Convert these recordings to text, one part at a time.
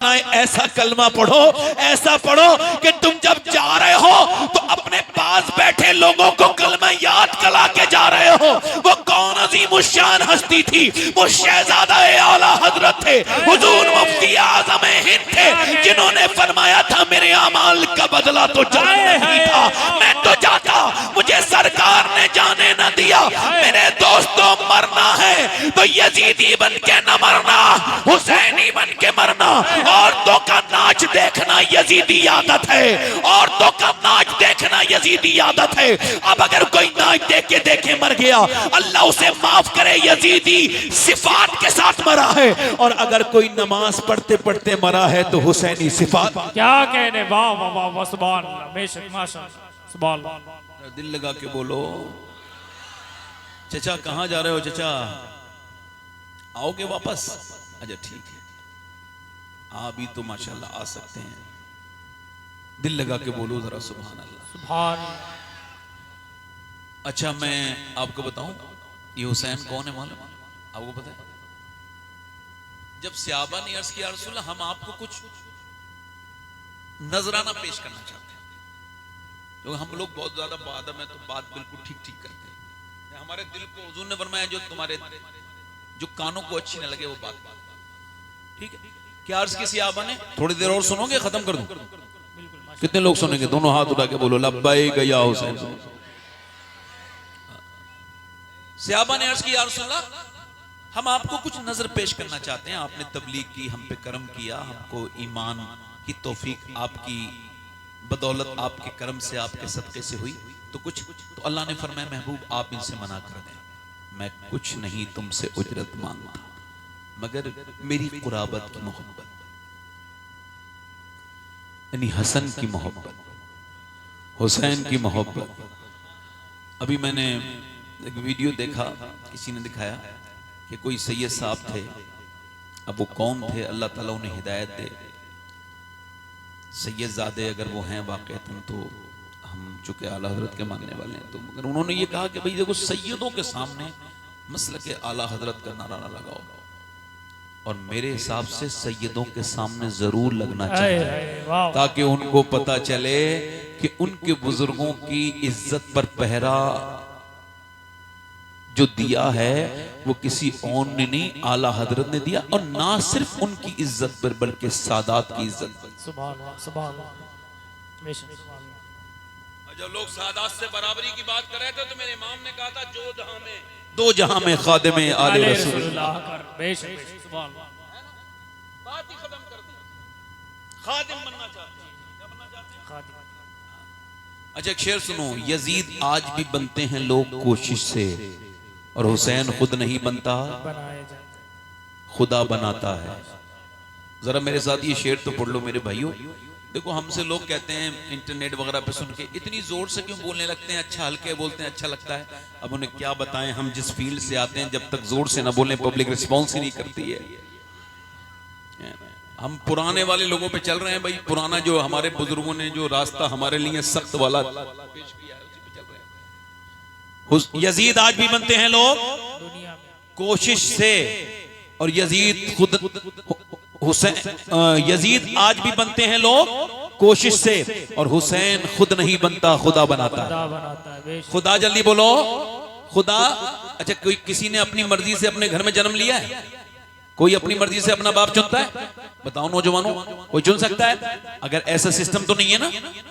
ऐसा कलमा पढ़ो, ऐसा पढ़ो कि तुम जब जा रहे हो तो अपने पास बैठे लोगों को कलमा याद करा के जा रहे हो। वो कौन अज़ीमुश्शान हस्ती थी? वो शहजादा आला हजरत थे, हुजूर मुफ्ती आज़म हिंद थे, जिन्होंने फरमाया था मेरे अमाल का बदला तो जन्नत ही था, मैं तो जाता, मुझे सरकार ने जाने न दिया। मेरे दोस्तों, मरना है तो यजीदी बन के न मरना, हुसैनी बन के मरना। औरतों का नाच देखना यजीदी आदत है, औरतों का नाच देखना यजीदी आदत है। अब अगर कोई नाच देख के देखे मर गया, अल्लाह उसे माफ करे, यजीदी सिफात के साथ मरा है। और अगर कोई नमाज पढ़ते पढ़ते मरा है तो हुसैनी सिफात। क्या कहने, वाह वाह वाह वाह, सुभान अल्लाह, बेशक माशाअल्लाह, सुभान अल्लाह। दिल लगा के बोलो। चचा कहां जा रहे हो? चचा आओगे वापस? अच्छा ठीक है, अभी तो माशाल्लाह आ सकते हैं। दिल लगा के बोलो जरा, सुभान अल्लाह, सुभान। अच्छा मैं आपको बताऊं, ये हुसैन कौन है मालूम आपको? पता है, जब सहाबा ने अर्ज किया या रसूल अल्लाह, हम आपको कुछ नजराना पेश करना चाहते हैं, क्योंकि हम लोग बहुत ज्यादा बात में तो बात बिल्कुल ठीक ठीक करते हैं। हमारे दिल को हुजूर ने फरमाया जो तुम्हारे जो कानों को अच्छी न लगे वो बात ठीक है। क्या अर्ज की सहाबा ने? थोड़ी देर और सुनोगे, खत्म कर दूं? कितने लोग सुनेंगे? दोनों हाथ उठा के बोलो लब्बैक या हुसैन। सहाबा ने अर्ज की या रसूल अल्लाह, हम आपको कुछ नजर पेश करना चाहते हैं। आपने तबलीग की, हम पे करम किया, हमको ईमान की तौफीक आपकी बदौलत, आपके करम से, आपके सदक़े से हुई, तो कुछ तो अल्लाह ने फरमाया महबूब आप इनसे मना कर दें, मैं कुछ नहीं तुमसे उजरत मांगता मगर मेरी कुराबत की मोहब्बत, यानी हसन की मोहब्बत, हुसैन की मोहब्बत। अभी मैंने एक वीडियो देखा, किसी ने दिखाया कि कोई सैयद साहब थे, अब वो कौन थे अल्लाह ताला उन्हें हिदायत दे, सैयदजादे अगर वो हैं वाक़अतन, तो हम चूँकि आला हजरत के मानने वाले हैं, तो मगर उन्होंने ये कहा कि भाई देखो सैयदों के सामने मसलक आला हजरत का नारा ना लगाओ, और मेरे हिसाब से सैयदों के सामने जरूर लगना चाहिए, ताकि उनको पता चले कि उनके बुजुर्गों की इज्जत पर पहरा जो दिया है वो किसी और ने नहीं, आला हजरत ने दिया। और ना सिर्फ उनकी इज्जत पर बल्कि सादात की इज्जत पर। सुभान अल्लाह, सुभान अल्लाह, बेशक सुभान अल्लाह। जब लोग सादात से बराबरी की बात कर रहे थे तो मेरे इमाम ने कहा था जो जहां में दो जहां में खादिम आले रसूलुल्लाह कर, बेशक बेशक सुभान अल्लाह, बात ही खत्म कर दी। खादिम बनना चाहते हैं, क्या बनना चाहते हैं? खादिम। अच्छा एक शेर सुनो, यजीद आज भी बनते हैं लोग कोशिश से, और हुसैन खुद नहीं बनता, बनाया जाता है, खुदा बनाता है। जरा मेरे साथ ये शेर तो पढ़ लो मेरे भाइयों। देखो हमसे लोग कहते हैं इंटरनेट वगैरह पे सुन के इतनी जोर से क्यों बोलने लगते हैं, अच्छा हल्के बोलते हैं, अच्छा लगता है। अब उन्हें क्या बताएं, हम जिस फील्ड से आते हैं, जब तक जोर से ना बोलें पब्लिक रिस्पॉन्स ही नहीं करती है। हम पुराने वाले लोगों पे चल रहे हैं भाई, पुराना जो हमारे बुजुर्गों ने जो रास्ता हमारे लिए सख्त वाला पेश किया है उसी पे चल रहे हैं। यजीद आज भी बनते हैं लोग दुनिया में कोशिश से, और यजीद खुद हुसैन, यजीद आज भी बनते हैं लोग कोशिश से, और हुसैन खुद नहीं बनता, खुदा बनाता है। खुदा बनाता है, बेशक। खुदा, जल्दी बोलो खुदा। अच्छा कोई किसी ने अपनी मर्जी से अपने घर में जन्म लिया है? कोई अपनी मर्जी से अपना बाप चुनता है? बताओ नौजवानों, कोई चुन सकता है? अगर ऐसा सिस्टम तो नहीं है ना,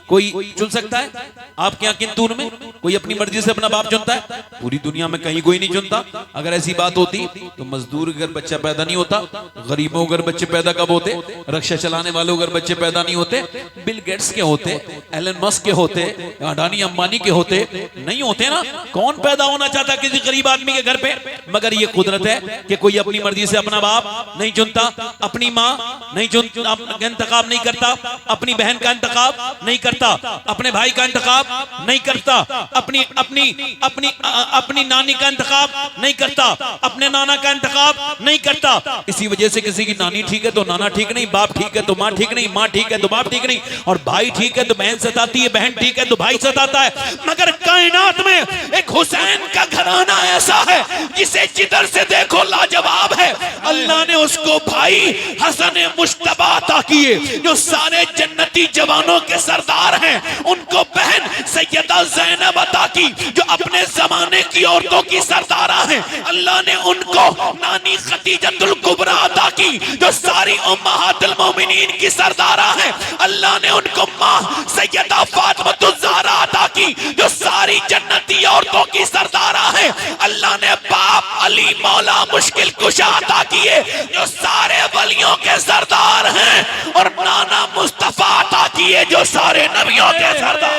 कोई चुन सकता है? आपके यहाँ किंतूर में कोई अपनी मर्जी से अपना बाप चुनता है? पूरी दुनिया में कहीं कोई नहीं चुनता। अगर ऐसी बात होती तो मजदूर अगर बच्चा पैदा नहीं होता, गरीबों अगर बच्चे पैदा कब होते, रक्षा चलाने वालों अगर बच्चे पैदा नहीं होते, बिल गेट्स के होते, एलन मस्क के होते, अडानी अंबानी के होते, नहीं होते ना। कौन पैदा होना चाहता किसी गरीब आदमी के घर पे? मगर ये कुदरत है कि कोई अपनी मर्जी से अपना बाप नहीं चुनता, अपनी माँ नहीं चुनता, इंतखाब नहीं करता, अपनी बहन का इंतखाब नहीं करता, अपने भाई का इंतखाब नहीं करता, अपनी अपनी अपनी अपनी नानी का इंतखाब नहीं करता, अपने नाना का इंतखाब नहीं करता। इसी वजह से किसी की नानी ठीक है तो नाना ठीक नहीं, बाप ठीक है तो माँ ठीक नहीं, माँ ठीक है तो बाप ठीक नहीं, और भाई ठीक है तो बहन सताती है, बहन ठीक है तो भाई सताता है। मगर कायनात में एक हुसैन का घराना ऐसा है जिसे जिधर से देखो लाजवाब है। अल्लाह ने उसको भाई हसन मुश्तबा अता किए जो सारे जन्नती जवानों के सरदार हैं। उनको बहन सैयदा ज़ैनब अता की जो अपने जमाने की औरतों की सरदारा हैं। अल्लाह ने उनको नानी खदीजतुल कुबरा अता की जो सारी उम्महातुल मोमिनीन की सरदारा हैं। अल्लाह ने उनको माँ सैयदा फातिमा ज़हरा अता की जो सारी जन्नती औरतों की सरदारा हैं। अल्लाह ने बाप अली मौला मुश्किल कुशा अता किए जो सारे वलियों के सरदार हैं। और नाना मुस्तफा अता किए जो सारे नबियों के सरदार।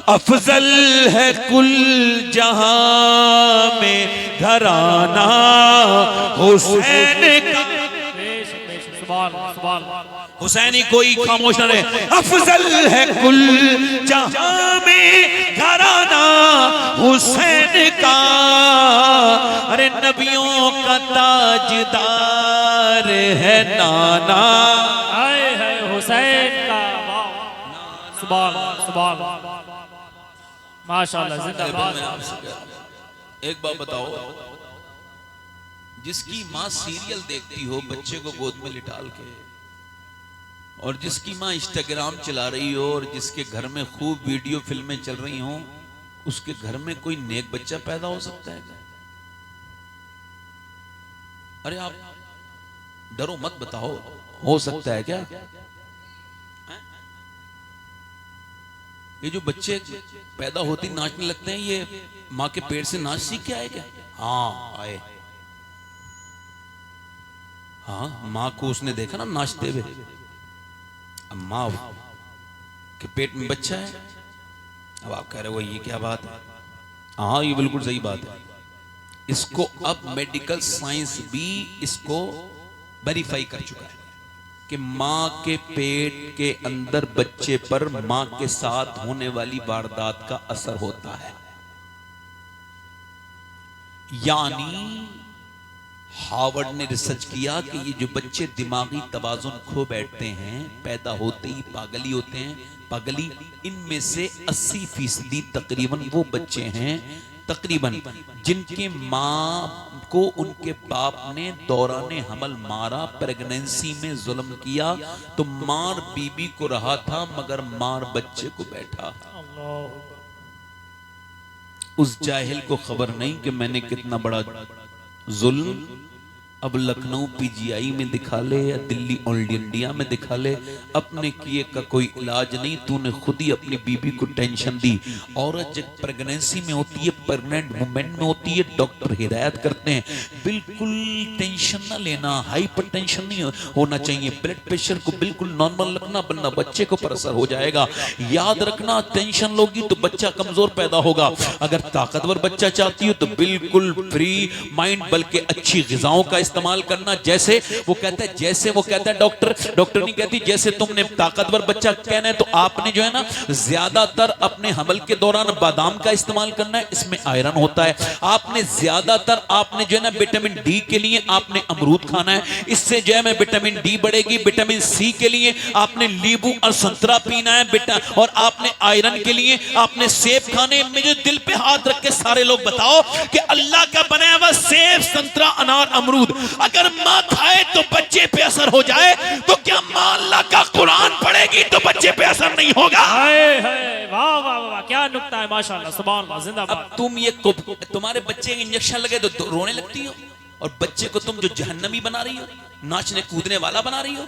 अफजल है कुल जहां में घराना हुसैन का। हुसैनी कोई खामोश न रहे। अफजल है कुल जहां में घराना हुसैन का। अरे नबियों का ताजदार है नाना है हुसैन का। सुभान सुभान माशाअल्लाह जिंदाबाद। एक बात बताओ, जिसकी माँ सीरियल देखती हो बच्चे को गोद में लिटाल के, और जिसकी माँ इंस्टाग्राम चला रही हो, और जिसके घर में खूब वीडियो फिल्में चल रही हो, उसके घर में कोई नेक बच्चा पैदा हो सकता है क्या? अरे आप डरो मत, बताओ हो सकता है क्या? ये जो बच्चे पैदा होती नाचने लगते हैं, ये माँ के पेट से नाच सीख के आए क्या? हाँ आए। हाँ, माँ को उसने देखा ना नाचते हुए। अब माँ के पेट में बच्चा है, अब आप कह रहे हो ये क्या बात है? हाँ ये बिल्कुल सही बात है। इसको अब मेडिकल साइंस भी इसको वेरीफाई कर चुका है कि माँ के पेट के अंदर बच्चे पर माँ के साथ होने वाली वारदात का असर होता है। यानी हार्वर्ड ने रिसर्च किया कि ये जो बच्चे दिमागी तवाज़ुन खो बैठते हैं, पैदा होते ही पागली होते हैं, पागली, इनमें से 80% तकरीबन वो बच्चे हैं तकरीबन जिनके माँ को उनके बाप ने दौराने हमल मारा, प्रेगनेंसी में जुल्म किया, तो मार बीबी को रहा था मगर मार बच्चे को बैठा। उस जाहिल को खबर नहीं कि मैंने कितना बड़ा जुल्म अब लखनऊ पीजीआई में दिखा ले या दिल्ली ऑल इंडिया में दिखा ले, अपने किए का कोई इलाज नहीं, तूने खुद ही अपनी बीबी को टेंशन दी। औरत जब प्रेगनेंसी में होती है, प्रेग्नेंट वुमेन में होती है, डॉक्टर हिदायत करते हैं बिल्कुल टेंशन ना लेना, हाइपर टेंशन नहीं होना चाहिए, ब्लड प्रेशर को बिल्कुल नॉर्मल रखना, वरना बच्चे को पर असर हो जाएगा। याद रखना, टेंशन लोगी तो बच्चा कमजोर पैदा होगा। अगर ताकतवर बच्चा चाहती हो तो बिल्कुल फ्री माइंड बल्कि अच्छी ग़िज़ाओं का इस्तेमाल करना। जैसे वो कहता है डॉक्टर नहीं कहती जैसे तुमने ताकतवर बच्चा कहना है तो आपने जो है ना ज्यादातर अपने हमल के दौरान बादाम का इस्तेमाल करना है, इसमें आयरन होता है। आपने ज्यादातर आपने जो है ना विटामिन डी के लिए आपने अमरूद खाना है, इससे जो है विटामिन डी बढ़ेगी। विटामिन सी के लिए आपने नींबू और संतरा पीना है बेटा, और आपने आयरन के लिए आपने सेब खाने। मुझे दिल पे हाथ रख के सारे लोग बताओ कि अल्लाह का बनाया हुआ सेब, संतरा, अनार, अमरूद अगर माँ खाए तो बच्चे पे असर हो जाए, तो क्या माँ अल्लाह का कुरान पढ़ेगी तो बच्चे पे असर नहीं होगा? वाह वाह वाह, क्या नुक्ता है, माशाअल्लाह, सुभान अल्लाह, जिंदाबाद। अब तुम ये तुम्हारे बच्चे के इंजेक्शन लगे तो रोने लगती हो, और बच्चे को तुम जो जहन्नमी बना रही हो, नाचने कूदने वाला बना रही हो,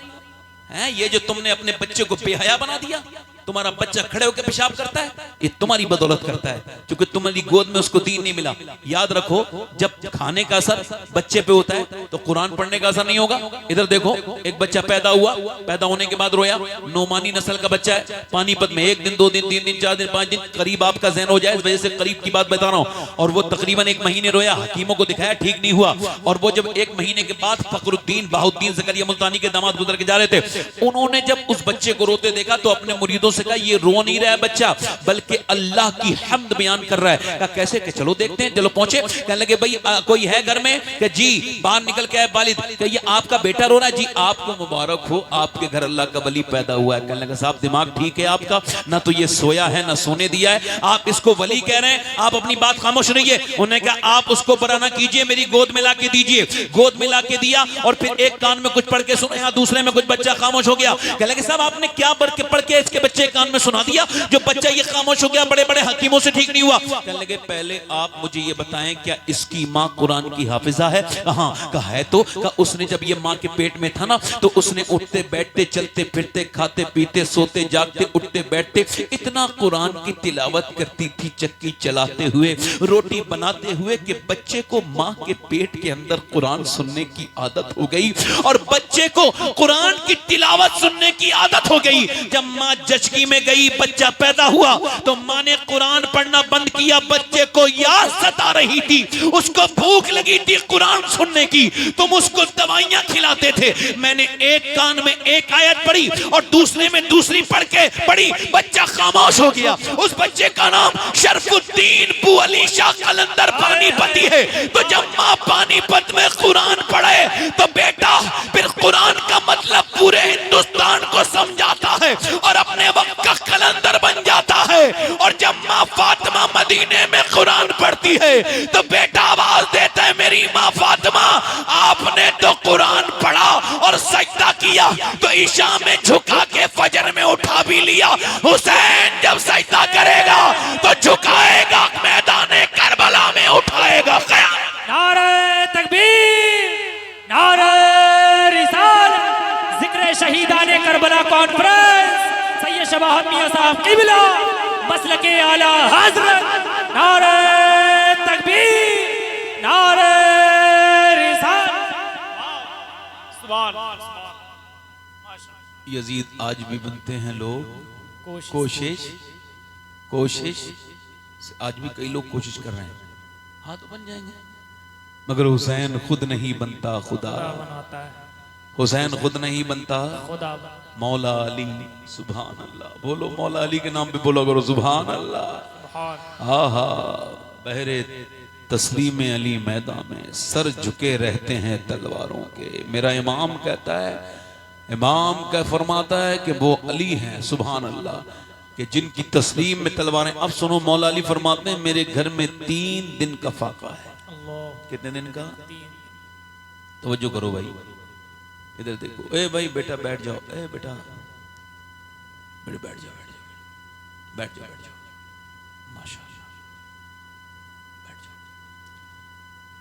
हैं? ये जो तुमने अपने बच्चे को बेहया बना दिया, तुम्हारा बच्चा खड़े होकर पेशाब करता है, ये तुम्हारी बदौलत करता है, क्योंकि तुम्हारी गोद में उसको दीन नहीं मिला। याद रखो, जब खाने का असर बच्चे पे होता है तो कुरान पढ़ने का असर नहीं होगा। इधर देखो, एक बच्चा पैदा हुआ, पैदा होने के बाद रोया, नोमानी नस्ल का बच्चा है, पानीपत में 1 दिन 2 दिन 3 दिन 4 दिन 5 दिन करीब आपका ज़हन हो जाए, इस वजह से करीब की बात बता रहा हूं। और वो तकरीबन 1 महीने रोया, हकीमों को दिखाया, ठीक नहीं हुआ। और वो जब 1 महीने के बाद फखरुद्दीन बहाउद्दीन ज़करिया मुल्तानी के दामाद गुजर के जा रहे थे, उन्होंने जब उस बच्चे को रोते देखा तो अपने मुरीदों से कहा ये रो नहीं रहा है बच्चा, बल्कि अल्लाह की हम्द बयान कर रहा है। कहा कैसे? कि चलो देखते हैं। चलो पहुंचे, कहने लगे भाई कोई है घर में? कि जी। बाहर निकल के आए वालिद, कि ये आपका बेटा रो रहा है? जी। आपको मुबारक हो, आपके घर अल्लाह का वली पैदा हुआ है। कहने लगा साहब दिमाग ठीक है आपका, ना तो ये सोया है ना सोने दिया है, आप इसको वली कह रहे हैं, आप अपनी बात खामोश रहिए। उन्होंने कहा आप उसको बरा ना कीजिए, मेरी गोद में ला के दीजिए। गोद में ला के दिया और फिर एक कान में कुछ पढ़ के सुनाया, दूसरे में कुछ, बच्चा खामोश हो गया। कहने लगे साहब आपने क्या पढ़ के इसके बच्चे कान में सुना दिया जो बच्चा ये खामोश हो गया, बड़े बड़े हकीमों से ठीक नहीं हुआ। कहने लगे पहले आप मुझे ये बताएं क्या इसकी माँ कुरान की हाफिजा है? हाँ। कहा है तो। कहा उसने जब ये माँ के पेट में था ना तो उसने उठते बैठते चलते फिरते खाते पीते सोते जागते उठते बैठते इतना कुरान की तिलावत करती थी, चक्की चलाते हुए रोटी बनाते हुए, कि बच्चे को माँ के पेट के अंदर कुरान सुनने की आदत हो गई और बच्चे को कुरान की तिलावत सुनने की आदत हो गई। जब माँ जचकी में गई, बच्चा पैदा हुआ तो माँ ने कुरान पढ़ना बंद किया। बच्चे को याद सता रही थी, उसको भूख लगी थी कुरान सुनने की, तुम उसको दवाइयां खिलाते थे। मैंने एक कान में एक आयत पढ़ी और दूसरे में दूसरी पढ़ के पढ़ी, बच्चा खामोश हो गया। उस बच्चे का नाम शरफुद्दीन बू अली शाह कलंदर पानीपती है। तो जब माँ पानीपत में कुरान पढ़े तो बेटा फिर कुरान का मतलब पूरे हिंदुस्तान को समझाता है और अपने वक्त का कलंदर बन जाता है। और जब माँ फातिमा मदीने में कुरान पढ़ती है तो बेटा आवाज देता है मेरी माँ फातिमा आपने तो कुरान पढ़ा और सजदा किया तो ईशा में झुका के फजर में उठा भी लिया। हुसैन जब सजदा करेगा तो झुकाएगा, मैदान करबला में उठाएगा क़यामत। नारे तकबीर, नारे रिसालत, जिक्र शहीदाने करबला कॉन्फ्रेंस, सैयद शबाहत मियां साहब क़िबला, मसलके आला हज़रत, नारे तकबीर, नारे रिसालत, सुभान अल्लाह। यजीद आज भी बनते हैं लोग, कोशिश आज भी कई लोग कोशिश कर रहे हैं, हाँ तो बन जाएंगे, मगर हुसैन खुद नहीं बनता, खुदा बनाता है। हुसैन खुद नहीं बनता, खुदा मौला अली। सुभान अल्लाह, बोलो मौला अली के नाम पे बोलो करो सुभान अल्लाह। आहा बहरे तस्लीम अली मैदान में सर झुके रहते हैं तलवारों के। मेरा इमाम कहता है, इमाम का फरमाता है कि वो अली हैं सुभान अल्लाह कि जिनकी तस्लीम में तलवारें। अब सुनो मौला अली फरमाते हैं मेरे घर में 3 दिन का फाका है। कितने दिन का? तवज्जो करो भाई, इधर देखो। ए भाई बेटा बैठ जाओ, ए बेटा बेटे बैठ जाओ, बैठ जाओ, बैठ जाओ, माशाल्लाह बैठ जाओ।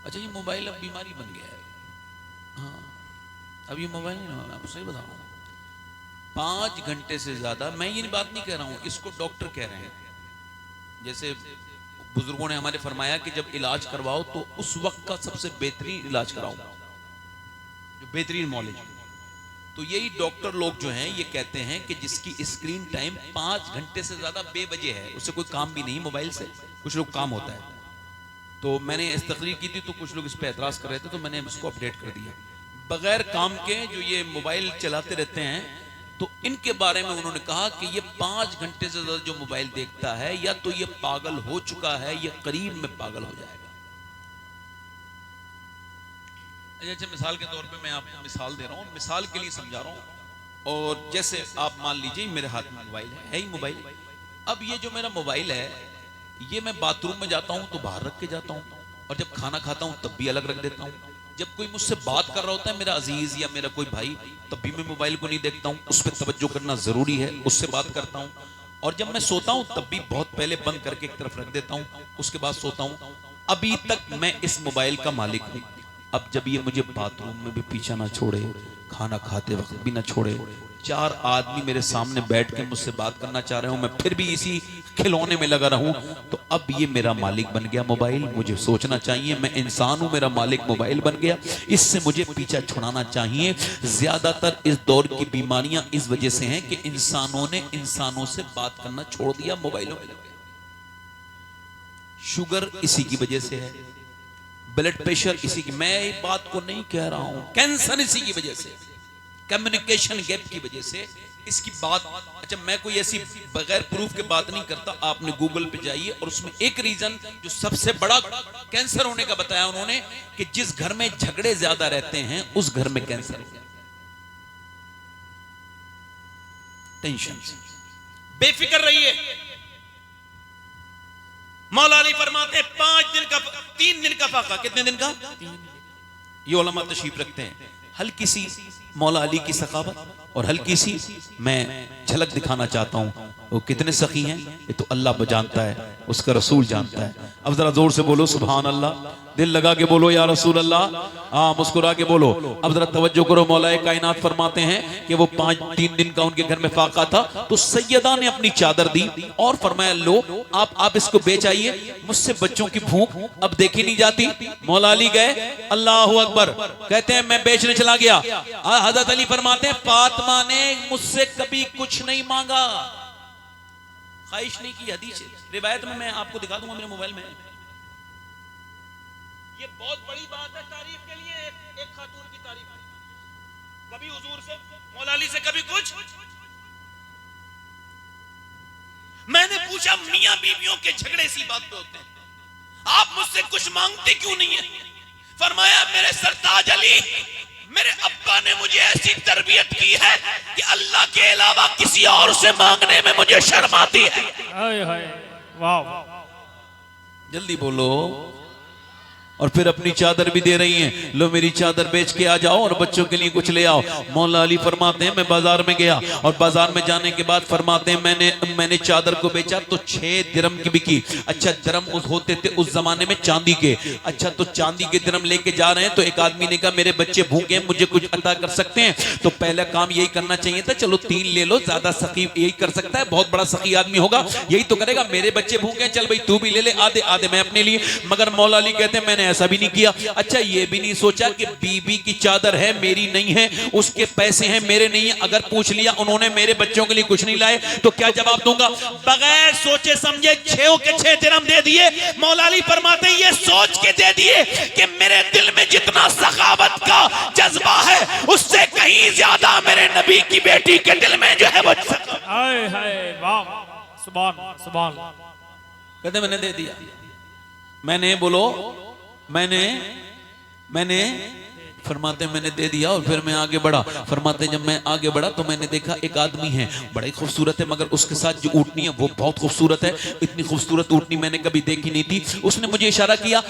अच्छा ये मोबाइल अब बीमारी बन गया है। हाँ अब ये मोबाइल नहीं, मैं आपको सही बता रहा हूँ, 5 घंटे से ज्यादा, मैं ये बात नहीं कह रहा हूँ, इसको डॉक्टर कह रहे हैं। जैसे बुजुर्गों ने हमारे फरमाया कि जब इलाज करवाओ तो उस वक्त का सबसे बेहतरीन इलाज कराओ, जो बेहतरीन नॉलेज। तो यही डॉक्टर लोग जो हैं ये कहते हैं कि जिसकी स्क्रीन टाइम 5 घंटे से ज्यादा बेवजह है, उससे कोई काम भी नहीं, मोबाइल से कुछ लोग काम होता है। तो मैंने इस तकरीर की थी तो कुछ लोग इस पर एतराज कर रहे थे, तो मैंने इसको अपडेट कर दिया। बगैर काम के जो ये मोबाइल चलाते रहते हैं तो इनके बारे में उन्होंने कहा कि ये 5 घंटे से ज्यादा जो मोबाइल देखता है या तो ये पागल हो चुका है या करीब में पागल हो जाएगा। जैसे मिसाल के तौर पे मैं आपको मिसाल दे रहा हूँ, मिसाल के लिए समझा रहा हूँ। और जैसे आप मान लीजिए मेरे हाथ में मोबाइल है ही मोबाइल। अब ये जो मेरा मोबाइल है ये मैं बाथरूम में जाता हूँ तो बाहर रख के जाता हूँ, और जब खाना खाता हूँ तब भी अलग रख देता हूँ। जब कोई मुझसे बात कर रहा होता है मेरा अजीज या मेरा कोई भाई, तब भी मैं मोबाइल को नहीं देखता हूँ, उस पर तवज्जो करना जरूरी है, उससे बात करता हूँ। और जब मैं सोता हूँ तब भी बहुत पहले बंद करके एक तरफ रख देता हूँ, उसके बाद सोता हूँ। अभी तक मैं इस मोबाइल का मालिक हूँ। अब जब ये मुझे बाथरूम में भी पीछा ना छोड़े, खाना खाते वक्त भी ना छोड़े, 4 आदमी मेरे सामने बैठ के मुझसे बात करना चाह रहे हो, मैं फिर भी इसी खिलौने में लगा रहूं, तो अब ये मेरा मालिक बन गया मोबाइल। मुझे सोचना चाहिए मैं इंसान हूं, मेरा मालिक मोबाइल बन गया, इससे मुझे पीछा छुड़ाना चाहिए। ज्यादातर इस दौर की बीमारियां इस वजह से हैं कि इंसानों ने इंसानों से बात करना छोड़ दिया, मोबाइलों में लग गए। शुगर इसी की वजह से है, ब्लड प्रेशर इसी की, मैं एक बात को नहीं कह रहा हूं, कैंसर इसी की वजह से, कम्युनिकेशन गैप की वजह से इसकी बात, अच्छा मैं कोई ऐसी बगैर प्रूफ के बात नहीं करता, आपने गूगल पे जाइए और उसमें एक रीजन जो सबसे बड़ा कैंसर होने का बताया उन्होंने कि जिस घर में झगड़े ज्यादा रहते हैं उस घर में कैंसर हो। टेंशन से बेफिक्र रहिए। मौला अली फरमाते 3 दिन का फाका, कितने दिन का? ये उलमा तशरीफ रखते हैं। हल्की सी मौला अली की सखावत और हल्की सी मैं झलक दिखाना चाहता हूं। वो कितने सखी हैं ये तो अल्लाह जानता है, उसका रसूल जानता है। अब जरा जोर से बोलो सुभान अल्लाह, दिल लगा के बोलो या रसूल अल्लाह, हाँ मुस्कुरा के बोलो। अब जरा तवज्जो करो, मौलाए कायनात फरमाते हैं कि वो 3 दिन का उनके घर में फाका था, तो सैयदा ने अपनी चादर दी और फरमाया लो आप इसको बेच आइए, मुझसे बच्चों की भूख अब देखी नहीं जाती। मौला अली गए, अल्लाह अकबर, कहते हैं मैं बेचने चला गया। हजरत अली फरमाते हैं फातिमा ने मुझसे कभी कुछ नहीं मांगा, ख्वाहिश नहीं की। हदीस रिवायत में मैं आपको दिखा दूंगा मेरे मोबाइल में। ये बहुत बड़ी बात है तारीफ के लिए, एक खातून की तारीफ। कभी हुजूर से मौला अली से कभी कुछ। मैंने पूछा मियां बीवियों के झगड़े सी बात पे होते हैं, आप मुझसे कुछ मांगते क्यों नहीं है? फरमाया मेरे सरताज अली, मेरे अब्बा ने मुझे ऐसी तरबियत की है कि अल्लाह के अलावा किसी और से मांगने में मुझे शर्म आती है। हाय हाय वाह, जल्दी बोलो। और फिर अपनी चादर भी दे रही हैं, लो मेरी चादर बेच के आ जाओ और बच्चों के लिए कुछ ले आओ। मौला अली फरमाते हैं मैं बाजार में गया और बाजार में जाने के बाद फरमाते हैं मैंने चादर को बेचा तो 6 दिरहम की बिकी। अच्छा दिरहम होते थे उस जमाने में चांदी के। अच्छा तो चांदी के दिरहम लेके जा रहे हैं तो एक आदमी ने कहा मेरे बच्चे भूखे हैं, मुझे कुछ अता कर सकते हैं? तो पहला काम यही करना चाहिए था, चलो 3 ले लो, ज्यादा सखी यही कर सकता है, बहुत बड़ा सखी आदमी होगा, यही तो करेगा। मेरे बच्चे भूखे हैं, चल भाई तू भी ले ले, आधे आधे मैं अपने लिए। मगर मौला अली कहते हैं मैंने ऐसा भी नहीं किया। अच्छा ये भी नहीं सोचा कि बीबी की चादर है मेरी नहीं है, उसके पैसे हैं मेरे नहीं है, अगर पूछ लिया उन्होंने मेरे बच्चों के लिए कुछ नहीं लाए तो क्या जवाब दूंगा? बगैर सोचे समझे 6 के 6 दिरहम दे दिए। मौला अली फरमाते ये सोच के दे दिए कि मेरे दिल में जितना सखावत का जज्बा है उससे कहीं ज्यादा मेरे नबी की बेटी के दिल में जो है वो। हाय हाय वाह, सुभान सुभान। कहते मैंने दे दिया, मैंने बोलो मैंने फरमाते मैंने दे दिया और फिर मैं आगे बढ़ा। फरमाते जब मैं आगे बढ़ा तो मैंने देखा एक आदमी है, बड़े खूबसूरत है, मगर उसके साथ जो ऊँटनी है वो बहुत खूबसूरत है, इतनी खूबसूरत ऊँटनी मैंने कभी देखी नहीं थी। उसने मुझे इशारा किया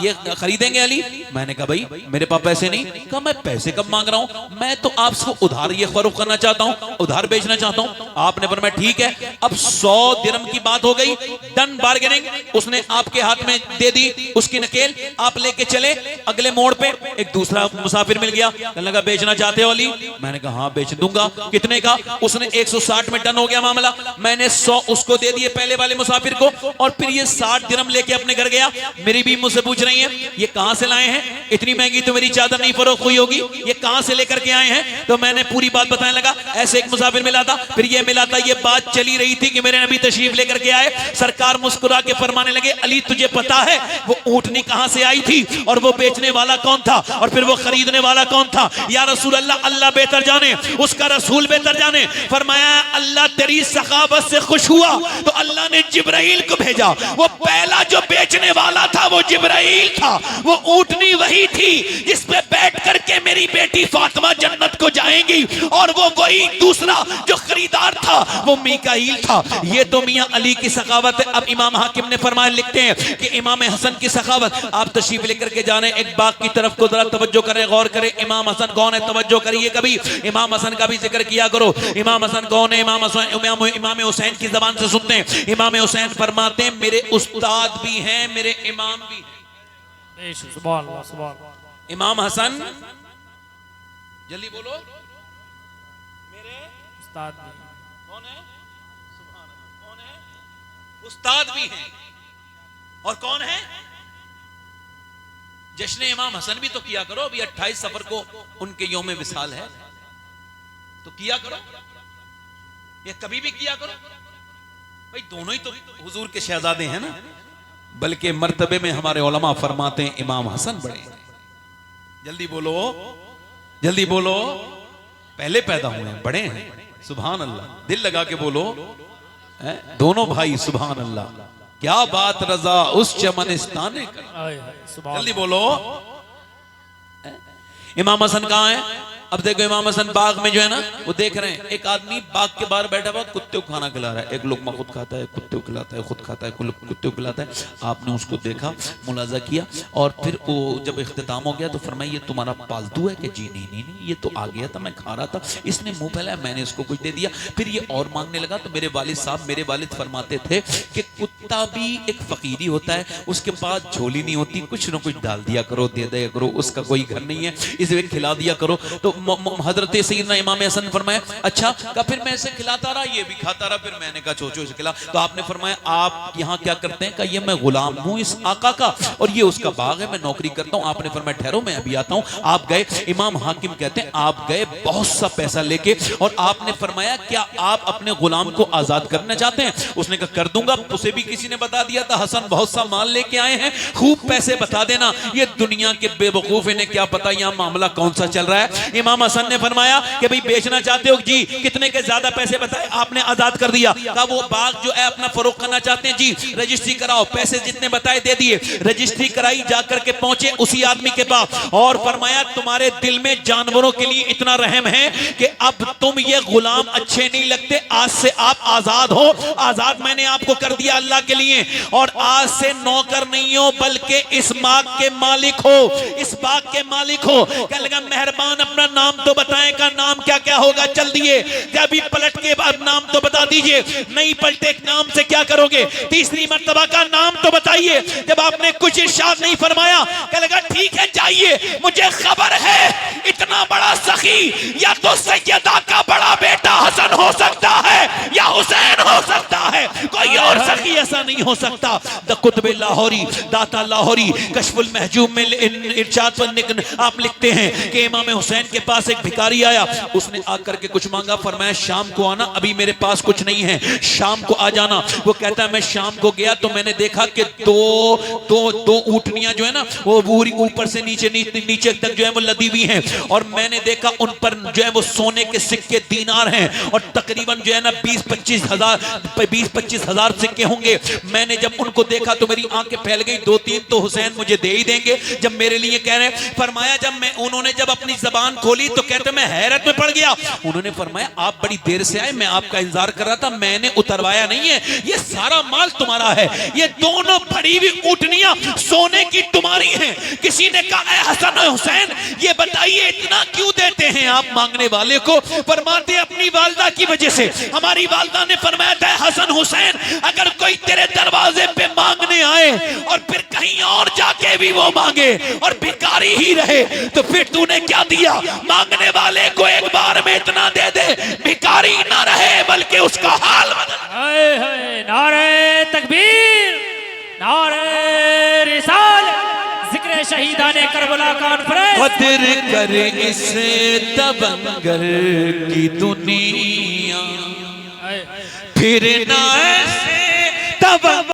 ये खरीदेंगे अली? मैंने कहा भाई मेरे पास पैसे नहीं। कहा मैं पैसे कब मांग रहा हूँ, मैं तो आपको उधार ये फरोख्त करना चाहता हूँ, उधार बेचना चाहता हूँ। आपने फरमाया ठीक है। अब 100 दिरहम की बात हो गई, डन बार्गेनिंग। उसने आपके हाथ में दे दी उसकी नकेल, आप लेके चले। अगले मोड़ पे एक दूसरा मुसाफिर मिल गया, कहने लगा बेचना चाहते हो अली? मैंने कहा हाँ बेच दूंगा। कितने का? उसने 160 में डन हो गया मामला। मैंने 100 उसको दे दिए पहले वाले मुसाफिर को और फिर ये 60 दिरहम लेके अपने घर गया। मेरी भी मुझसे पूछ रही है ये कहां से लाए हैं, इतनी महंगी तो मेरी चादर नहीं फरोख्त हुई होगी, ये कहां से लेकर के आए हैं? तो मैंने पूरी बात बताने लगा। ऐसे एक मुसाफिर मिला था, फिर ये मिला था, ये बात चली रही थी कि मेरे नबी तशरीफ लेकर के आए। सरकार मुस्कुरा के फरमाने लगे अली तुझे पता है वो ऊँटनी कहां से आई थी और वो बेचने वाला कौन था और फिर वो खरीदने वाला कौन था? या रसूल अल्लाह, अल्लाह बेहतर जाने, उसका रसूल बेहतर जाने। फरमाया अल्लाह तेरी सखावत से खुश हुआ तो अल्लाह ने जिब्राइल को भेजा। वो पहला जो बेचने वाला था वो जिब्राइल था, वो ऊँटनी वही थी जिस पे बैठ करके मेरी बेटी फातिमा जन्नत को जाएंगी, और वो वही दूसरा जो खरीदार था वो मीकाईल था। ये तो मियां अली की सखावत है। अब इमाम हाकिम ने फरमाया, लिखते हैं कि इमाम हसन की सखावत। आप तशरीफ लेकर के जाने एक बाग की तरफ को जरा तवज्जो करें, गौर करें। इमाम हसन कौन है तवज्जो करिए, कभी इमाम हसन का भी जिक्र किया करो। इमाम हसन कौन है? इमाम हसन इमाम हुसैन की जबान से सुनते हैं। इमाम हुसैन फरमाते हैं मेरे उस्ताद भी हैं, मेरे इमाम भी हैं। सुभान अल्लाह, सुभान अल्लाह। इमाम हसन, जल्दी बोलो, मेरे उस्ताद भी कौन है? सुभान अल्लाह, कौन है? उस्ताद भी हैं। और कौन है? जश्न इमाम हसन भी तो किया करो। अभी 28 सफर को उनके यौम विसाल है, तो किया करो, ये कभी भी किया करो भाई। दोनों ही तो हुजूर के शहजादे हैं ना। बल्कि मर्तबे में हमारे उलमा फरमाते हैं इमाम हसन बड़े हैं। जल्दी बोलो, जल्दी बोलो, पहले पैदा हुए हैं, बड़े हैं। सुभान अल्लाह, दिल लगा के बोलो, दोनों भाई सुभान अल्लाह, क्या बात रजा उस चमनिस्ताने का, जल्दी बोलो। इमाम हसन कहाँ है? अब देखो इमाम हसन बाग में जो है ना वो देख रहे हैं, एक आदमी बाग के बाहर बैठा हुआ कुत्ते को खाना खिला रहा है, एक लोकमा खुद खाता है, कुत्ते को खिलाता है, खुद खाता है, कुत्ते को खिलाता है। आपने उसको देखा, मुलाजा किया, और फिर वो जब इख्तिताम हो गया तो फरमाया ये तुम्हारा पालतू है? कि जी नहीं नहीं नहीं, ये तो आ गया था, मैं खा रहा था, इसने मुंह फैलाया, मैंने इसको कुछ दे दिया। फिर ये और मांगने लगा तो मेरे वालिद साहब, मेरे वालिद फरमाते थे कि कुत्ता भी एक फकीरी होता है, उसके पास झोली नहीं होती, कुछ ना कुछ डाल दिया करो, दे दिया करो, उसका कोई घर नहीं है, इसे खिला दिया करो। तो हजरत सैयदना इमाम हसन ने फरमाया अच्छा का, फिर मैं इसे खिलाता रहा, ये भी खाता रहा, फिर मैंने कहा चोचो इसे खिला। तो आपने फरमाया आप यहाँ क्या करते हैं? का ये मैं गुलाम हूँ इस आका का, और ये उसका बाग है, मैं नौकरी करता हूँ। आपने फरमाया ठहरो मैं अभी आता हूँ। आप गए, इमाम हाकिम कहते हैं आप गए बहुत सा पैसा लेके, और आपने फरमाया क्या आप अपने गुलाम को आजाद करना चाहते हैं? उसने कहा कर दूंगा। उसे भी किसी ने बता दिया था हसन बहुत सा माल लेके आए हैं, खूब पैसे बता देना। ये दुनिया के बेवकूफ, इन्हें क्या पता यहाँ मामला कौन सा चल रहा है। इमाम हसन ने फरमाया कि भाई बेचना चाहते हो? जी। कितने के ज्यादा पैसे बताए? आपने आजाद कर दिया। कहा वो बाग जो है अपना फरोख्त करना चाहते हैं? जी। रजिस्ट्री कराओ। पैसे जितने बताए दे दिए, रजिस्ट्री कराई, जाकर के पहुंचे उसी आदमी के पास, और फरमाया तुम्हारे दिल में जानवरों के लिए इतना रहम है कि अब तुम ये गुलाम अच्छे नहीं लगते, आज से आप आजाद हो। आजाद मैंने आपको कर दिया अल्लाह के लिए, और आज से नौकर नहीं हो बल्कि इस बाग के मालिक हो, इस बाग के मालिक हो। क्या लगा मेहरबान अपना नाम तो बताएं, का नाम क्या क्या होगा? चल दिए। अभी पलट के बाद नाम तो बता दीजिए। नहीं पलटे नाम से क्या करोगे? तीसरी मर्तबा का नाम तो बताइए। जब आपने कुछ इरशाद नहीं फरमाया, क्या लगा ठीक है जाइए, मुझे खबर है इतना बड़ा सखी या तो सैयदा का बड़ा बेटा हसन हो सकता है या हुसैन हो सकता है, कोई और सखी ऐसा नहीं हो सकता। द कुतुब लाहौरी, दाता लाहौरी कशफुल महजूब में इरशाद पर आप लिखते हैं कि इमाम हुसैन के पास एक भिखारी आया, उसने आकर के कुछ मांगा, फरमाया शाम को आना, अभी मेरे पास कुछ नहीं है, शाम को आ जाना। वो कहता है मैं शाम को गया तो मैंने देखा कि दो ऊँटनियां जो है ना वो पूरी ऊपर से नीचे तक जो है वो लदी हुई हैं, और मैंने देखा उन पर जो है वो सोने के सिक्के दीनार हैं, और तकरीबन जो है ना 20-25 हजार सिक्के होंगे। मैंने जब उनको देखा तो मेरी आंखें फैल गई, 2-3 तो हुसैन मुझे दे ही देंगे जब मेरे लिए कह रहे हैं। फरमाया उन्होंने जब अपनी जबान खोली तो कहते मैं हैरत में पड़ गया। उन्होंने फरमाया आप बड़ी देर से आए, मैं आपका इंतजार कर रहा था, मैंने उतरवाया नहीं है, ये सारा माल तुम्हारा है, ये दोनों भरी हुई ऊँटनियां सोने की तुम्हारी हैं। किसी ने कहा हसन हुसैन ये बताइए इतना क्यों देते हैं आप मांगने वाले को? फरमाते अपनी वालदा की वजह से। हमारी वालदा ने फरमाया था हसन हुसैन अगर कोई तेरे दरवाजे पे मांगने आए और फिर कहीं और जाके भी वो मांगे और भिखारी ही रहे तो फिर तूने क्या दिया? मांगने वाले को एक बार में इतना दे दे, भिखारी ना रहे बल्कि उसका हाल बदल। नारे तकबीर, नारे रिसालत, जिक्र शहीदाने करबला कॉन्फ्रेंस। कदर करे इसे तबंगर की दुनिया, फिर ना ऐसे तब